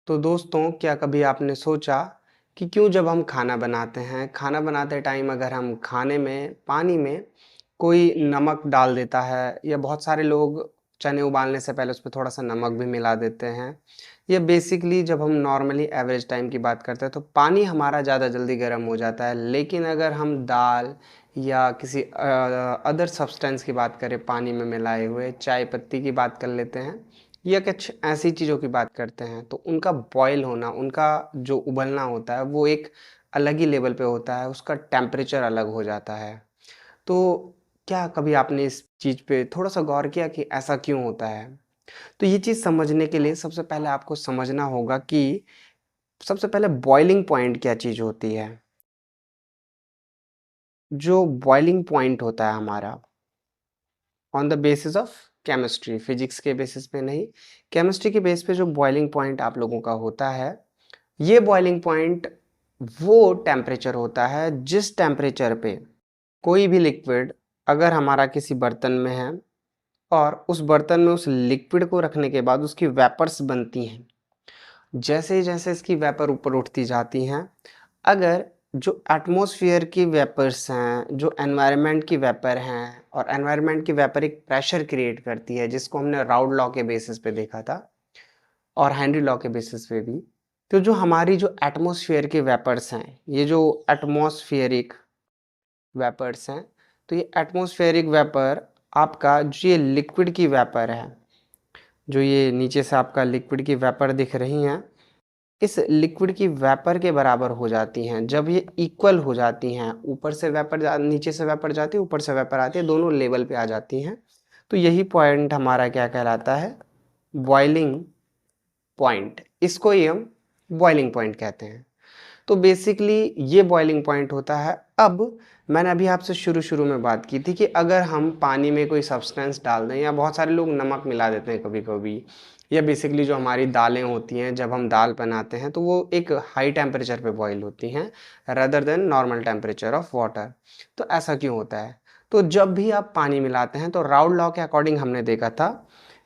तो दोस्तों, क्या कभी आपने सोचा कि क्यों जब हम खाना बनाते हैं, खाना बनाते टाइम अगर हम खाने में, पानी में कोई नमक डाल देता है या बहुत सारे लोग चने उबालने से पहले उसमें थोड़ा-सा नमक भी मिला देते हैं। या बेसिकली जब हम नॉर्मली एवरेज टाइम की बात करते हैं तो पानी हमारा ज़्यादा जल्दी गर्म हो जाता है। लेकिन अगर हम दाल या किसी अदर सब्सटेंस की बात करें पानी में मिलाए हुए, चाय पत्ती की बात कर लेते हैं या कुछ ऐसी चीज़ों की बात करते हैं तो उनका बॉयल होना, उनका जो उबलना होता है वो एक अलग ही लेवल पे होता है, उसका टेम्परेचर अलग हो जाता है। तो क्या कभी आपने इस चीज़ पे थोड़ा-सा गौर किया कि ऐसा क्यों होता है? तो ये चीज़ समझने के लिए सबसे पहले आपको समझना होगा कि सबसे पहले बॉइलिंग पॉइंट क्या चीज़ होती है? जो बॉइलिंग पॉइंट होता है हमारा on the basis of chemistry, physics के बेसिस पे नहीं, केमिस्ट्री के बेस पे जो बॉइलिंग पॉइंट आप लोगों का होता है, ये बॉइलिंग पॉइंट वो टेम्परेचर होता है जिस टेम्परेचर पे कोई भी लिक्विड अगर हमारा किसी बर्तन में है और उस बर्तन में उस लिक्विड को रखने के बाद उसकी वेपर्स बनती हैं। जैसे ही जैसे इसकी वेपर ऊपर उठती जाती हैं, अगर जो एटमॉस्फेयर की वेपर्स हैं, जो एनवायरनमेंट की वेपर हैं और एनवायरनमेंट की वेपर एक प्रेशर क्रिएट करती है जिसको हमने राउड लॉ के बेसिस पे देखा था और हेनरी लॉ के बेसिस पे भी। तो जो हमारी जो एटमॉस्फेयर की वेपर्स हैं, ये जो एटमॉस्फेरिक वेपर्स हैं, तो ये एटमॉस्फेरिक वेपर आपका जो ये लिक्विड की वेपर है, जो ये नीचे से आपका लिक्विड की वेपर दिख रही हैं, इस लिक्विड की वेपर के बराबर हो जाती हैं। जब ये इक्वल हो जाती हैं, ऊपर से वेपर नीचे से वेपर जाती है, ऊपर से वेपर आती है, दोनों लेवल पे आ जाती हैं, तो यही पॉइंट हमारा क्या कहलाता है? Boiling point. इसको ही हम बॉइलिंग पॉइंट कहते हैं। तो बेसिकली ये बॉइलिंग पॉइंट होता है। अब मैंने अभी आपसे शुरू में बात की थी कि अगर हम पानी में कोई सब्सटेंस डाल दें या बहुत सारे लोग नमक मिला देते हैं कभी-कभी, या बेसिकली जो हमारी दालें होती हैं जब हम दाल बनाते हैं तो वो एक हाई टेम्परेचर पे बॉईल होती हैं rather than normal temperature of water. तो ऐसा क्यों होता है? तो जब भी आप पानी मिलाते हैं तो राउड लॉ के अकॉर्डिंग हमने देखा था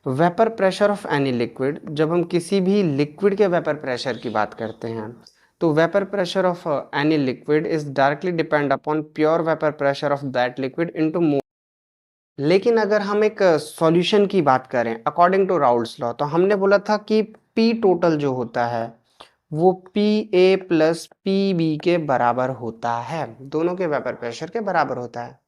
vapour pressure of any liquid, जब हम किसी भी लिक्विड के वेपर प्रेशर की बात करते हैं तो vapour pressure of any liquid is directly depend upon pure vapour pressure of that liquid into मोल। लेकिन अगर हम एक सॉल्यूशन की बात करें अकॉर्डिंग टू राउल्स लॉ, तो हमने बोला था कि पी टोटल जो होता है वो P A plus P B के बराबर होता है, दोनों के वेपर प्रेशर के बराबर होता है।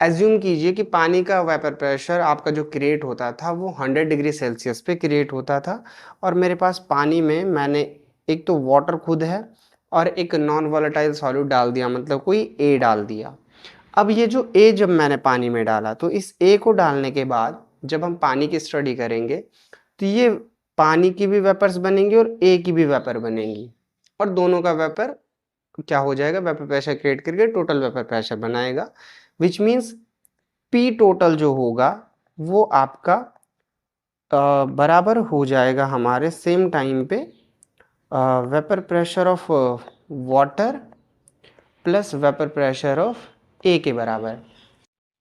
एज्यूम कीजिए कि पानी का वेपर प्रेशर आपका जो क्रिएट होता था वो 100 डिग्री सेल्सियस पे क्रिएट होता था और मेरे पास पानी में मैंने एक तो वाटर खुद है और एक नॉन वोलेटाइल सॉल्यूट डाल दिया, मतलब कोई ए डाल दिया। अब ये जो ए जब मैंने पानी में डाला तो इस ए को डालने के बाद जब हम पानी की स्टडी करेंगे तो ये पानी की भी वेपर्स बनेंगी और ए की भी वेपर बनेंगी और दोनों का वेपर क्या हो जाएगा, वेपर प्रेशर क्रिएट करके टोटल वेपर प्रेशर बनाएगा, विच मीन्स पी टोटल जो होगा वो आपका बराबर हो जाएगा हमारे सेम टाइम पे vapour pressure of water plus vapour pressure of A के बराबर।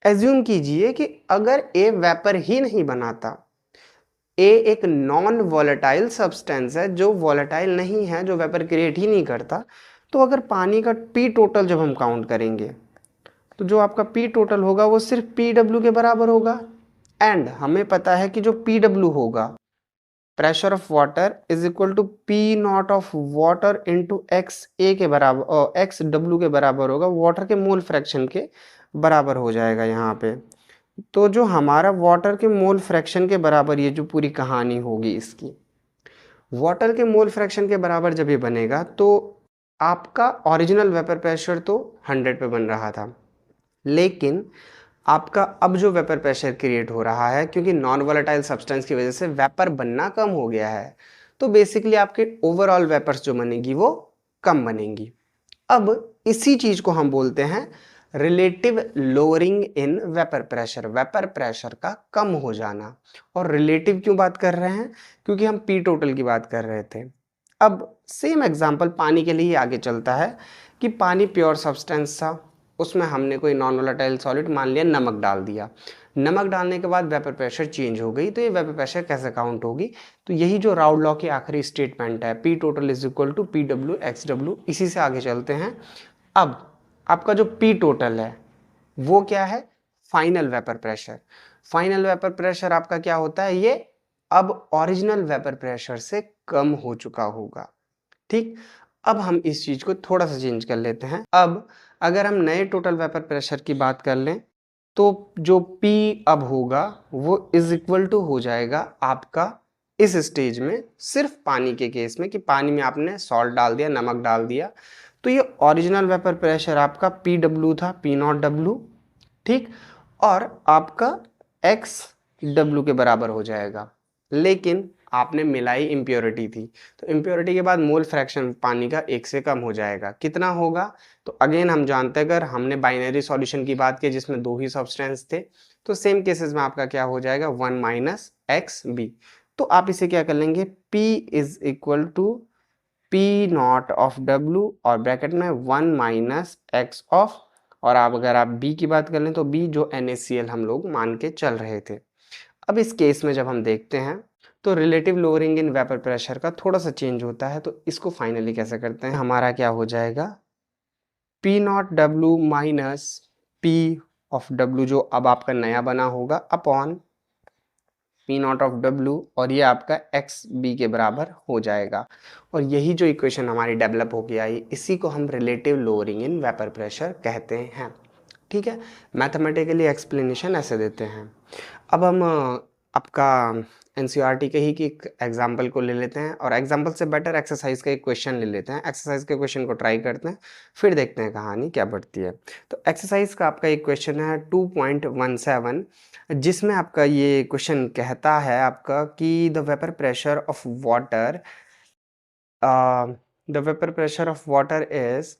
एज्यूम कीजिए कि अगर ए वेपर ही नहीं बनाता, ए एक नॉन वॉलेटाइल सब्सटेंस है जो वॉलेटाइल नहीं है, जो वेपर क्रिएट ही नहीं करता, तो अगर पानी का पी टोटल जब हम काउंट करेंगे तो जो आपका पी टोटल होगा वो सिर्फ पी डब्ल्यू के बराबर होगा। एंड हमें पता है कि जो पी डब्ल्यू होगा, pressure of water is equal to P not of water into X A के बराबर और एक्स डब्ल्यू के बराबर होगा, वाटर के मोल फ्रैक्शन के बराबर हो जाएगा यहाँ पे। तो जो हमारा वाटर के मोल फ्रैक्शन के बराबर ये जो पूरी कहानी होगी इसकी, वाटर के मोल फ्रैक्शन के बराबर जब ये बनेगा तो आपका ओरिजिनल वेपर प्रेशर तो 100 पे बन रहा था, लेकिन आपका अब जो वेपर प्रेशर क्रिएट हो रहा है क्योंकि नॉन वोलेटाइल सब्सटेंस की वजह से वेपर बनना कम हो गया है, तो बेसिकली आपके ओवरऑल वेपर्स जो बनेगी वो कम बनेंगी। अब इसी चीज को हम बोलते हैं relative lowering in vapour pressure, vapour pressure का कम हो जाना। और रिलेटिव क्यों बात कर रहे हैं? क्योंकि हम पी टोटल की बात कर रहे थे। अब सेम एग्जांपल पानी के लिए आगे चलता है कि पानी प्योर सब्सटेंस था, उसमें हमने कोई नॉन वोलेटाइल सॉलिड मान लिया नमक डाल दिया। नमक डालने के बाद वेपर प्रेशर चेंज हो गई, तो ये वेपर प्रेशर कैसे काउंट होगी? तो यही जो राउल लॉ की आखिरी स्टेटमेंट है, P total is equal to P W X W, इसी से आगे चलते हैं। अब आपका जो पी टोटल है वो क्या है? Final vapour pressure. Final vapour pressure आपका क्या होता है? ये अब ओरिजिनल वेपर प्रेशर से कम हो चुका होगा। ठीक, अब हम इस चीज को थोड़ा सा चेंज कर लेते हैं। अब अगर हम नए टोटल वेपर प्रेशर की बात कर लें, तो जो P अब होगा वो इज इक्वल टू हो जाएगा आपका इस स्टेज में सिर्फ पानी के केस में, कि पानी में आपने सॉल्ट डाल दिया, नमक डाल दिया, तो ये ओरिजिनल वेपर प्रेशर आपका पी डब्ल्यू था, पी नॉट डब्ल्यू। ठीक, और आपका एक्स डब्ल्यू के बराबर हो जाएगा। लेकिन आपने मिलाई इम्प्योरिटी थी, तो इम्प्योरिटी के बाद मोल फ्रैक्शन पानी का 1 से कम हो जाएगा। कितना होगा? तो अगेन हम जानते हैं, अगर हमने बाइनरी सॉल्यूशन की बात की जिसमें 2 ही सब्सटेंस थे, तो सेम केसेस में आपका क्या हो जाएगा? 1 माइनस एक्स बी। तो आप इसे क्या कर लेंगे? P is equal to P not of W और ब्रैकेट में 1 माइनस एक्स ऑफ, और आप अगर आप बी की बात कर लें तो बी जो NaCl हम लोग मान के चल रहे थे। अब इस केस में जब हम देखते हैं तो relative lowering in vapour pressure का थोड़ा सा चेंज होता है, तो इसको फाइनली कैसे करते हैं? हमारा क्या हो जाएगा? P not W minus P of W जो अब आपका नया बना होगा upon P not of W, और ये आपका एक्स बी के बराबर हो जाएगा। और यही जो इक्वेशन हमारी डेवलप होके आई, इसी को हम relative lowering in vapour pressure कहते हैं। ठीक है, मैथमेटिकली एक्सप्लेनेशन ऐसे देते हैं। अब हम आपका एनसीईआरटी के ही की एक एग्जाम्पल को ले लेते हैं, और एग्जाम्पल से बेटर एक्सरसाइज का एक क्वेश्चन ले लेते हैं। एक्सरसाइज के क्वेश्चन को ट्राई करते हैं, फिर देखते हैं कहानी क्या बढ़ती है। तो एक्सरसाइज का आपका एक क्वेश्चन है 2.17, जिसमें आपका ये क्वेश्चन कहता है आपका कि the vapour pressure of water is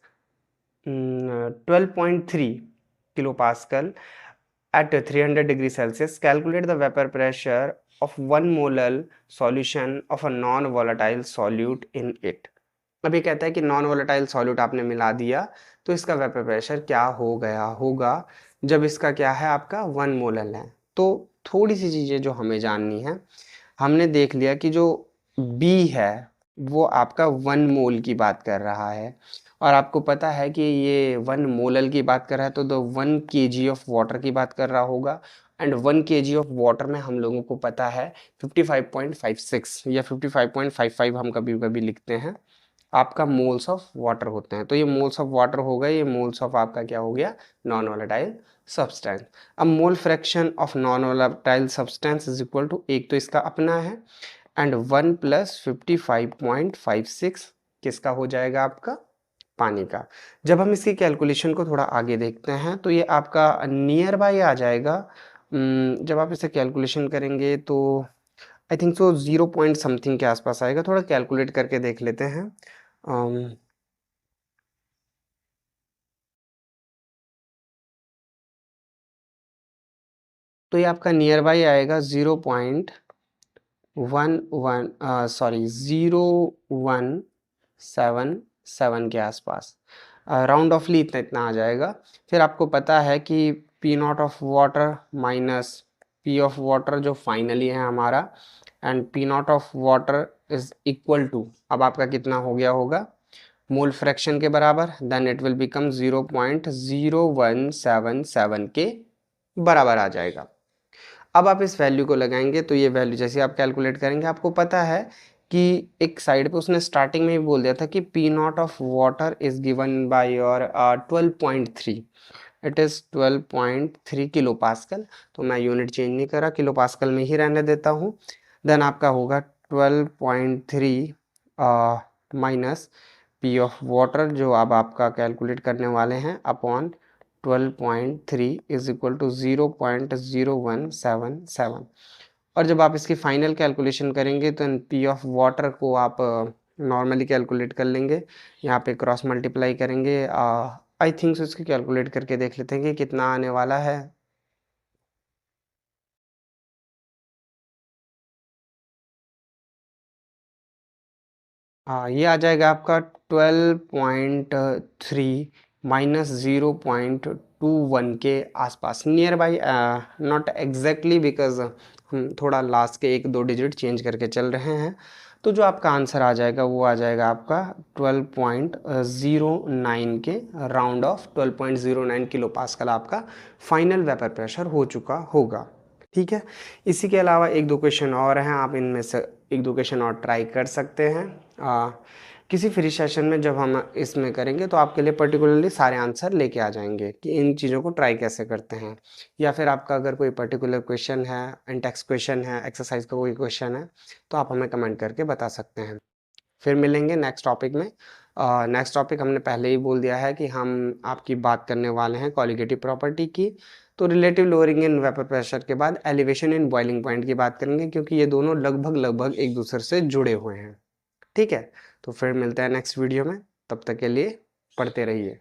12.3 kilo pascal at 300 degree Celsius. Calculate the vapor pressure of 1 molar solution of a non-volatile solute in it. अब ये कहता है कि नॉन वोलेटाइल सॉल्यूट आपने मिला दिया, तो इसका वेपर प्रेशर क्या हो गया होगा जब इसका क्या है? आपका 1 मोलर है। तो थोड़ी सी चीज़ें जो हमें जाननी है, हमने देख लिया कि जो B है वो आपका 1 मोल की बात कर रहा है, और आपको पता है कि ये 1 मोलल की बात कर रहा है, तो 1 kg ऑफ वाटर की बात कर रहा होगा। एंड 1 kg ऑफ वाटर में हम लोगों को पता है 55.56 या 55.55 हम कभी कभी लिखते हैं, आपका मोल्स ऑफ वाटर होते हैं। तो ये मोल्स ऑफ वाटर हो गए, ये मोल्स ऑफ आपका क्या हो गया? Non volatile substance. अब mole fraction of non volatile substance is equal to, एक तो इसका अपना है, एंड 1 प्लस 55.56 किसका हो जाएगा? आपका पानी का। जब हम इसकी कैलकुलेशन को थोड़ा आगे देखते हैं तो ये आपका नियर बाय आ जाएगा। जब आप इसे कैलकुलेशन करेंगे तो I think so 0 point something के आसपास आएगा। थोड़ा कैलकुलेट करके देख लेते हैं। तो ये आपका नियर बाय आएगा 0.117 के आसपास, राउंड ऑफली इतना इतना आ जाएगा। फिर आपको पता है कि P not of water minus P of water जो फाइनली है हमारा, and P not of water is equal to, अब आपका कितना हो गया होगा? मोल फ्रैक्शन के बराबर, देन इट विल बिकम 0.0177 के बराबर आ जाएगा। अब आप इस वैल्यू को लगाएंगे तो ये वैल्यू जैसे आप कैलकुलेट करेंगे, आपको पता है कि एक साइड पे उसने स्टार्टिंग में भी बोल दिया था कि P not of water is given by your 12.3, it is 12.3 kilo pascal. तो मैं यूनिट चेंज नहीं करा, किलो पास्कल में ही रहने देता हूँ। देन आपका होगा 12.3 माइनस पी ऑफ वाटर जो अब आपका कैलकुलेट करने वाले हैं अपॉन 12.3 इज इक्वल टू 0.0177। और जब आप इसकी फाइनल कैलकुलेशन करेंगे तो पी ऑफ वाटर को आप नॉर्मली कैलकुलेट कर लेंगे, यहाँ पे क्रॉस मल्टीप्लाई करेंगे। आई थिंक सो इसकी कैलकुलेट करके देख लेते हैं कि कितना आने वाला है। हाँ, ये आ जाएगा आपका 12.3 -0.21 के आसपास, near by, not exactly, because हम थोड़ा लास्ट के 1-2 डिजिट चेंज करके चल रहे हैं। तो जो आपका आंसर आ जाएगा वो आ जाएगा आपका 12.09 के राउंड ऑफ 12.09 किलो पास्कल आपका फाइनल वेपर प्रेशर हो चुका होगा। ठीक है, इसी के अलावा 1-2 क्वेश्चन और हैं, आप इनमें से 1-2 क्वेश्चन और ट्राई कर सकते हैं। किसी फ्री सेशन में जब हम इसमें करेंगे तो आपके लिए पर्टिकुलरली सारे आंसर लेके आ जाएंगे कि इन चीज़ों को ट्राई कैसे करते हैं, या फिर आपका अगर कोई पर्टिकुलर क्वेश्चन है, इंटेक्स क्वेश्चन है, एक्सरसाइज का कोई क्वेश्चन है, तो आप हमें कमेंट करके बता सकते हैं। फिर मिलेंगे नेक्स्ट टॉपिक में। नेक्स्ट टॉपिक हमने पहले ही बोल दिया है कि हम आपकी बात करने वाले हैं कॉलिगेटिव प्रॉपर्टी की। तो relative lowering in vapour pressure के बाद एलिवेशन इन बॉइलिंग पॉइंट की बात करेंगे, क्योंकि ये दोनों लगभग एक दूसरे से जुड़े हुए हैं। ठीक है, तो फिर मिलते हैं नेक्स्ट वीडियो में, तब तक के लिए पढ़ते रहिए।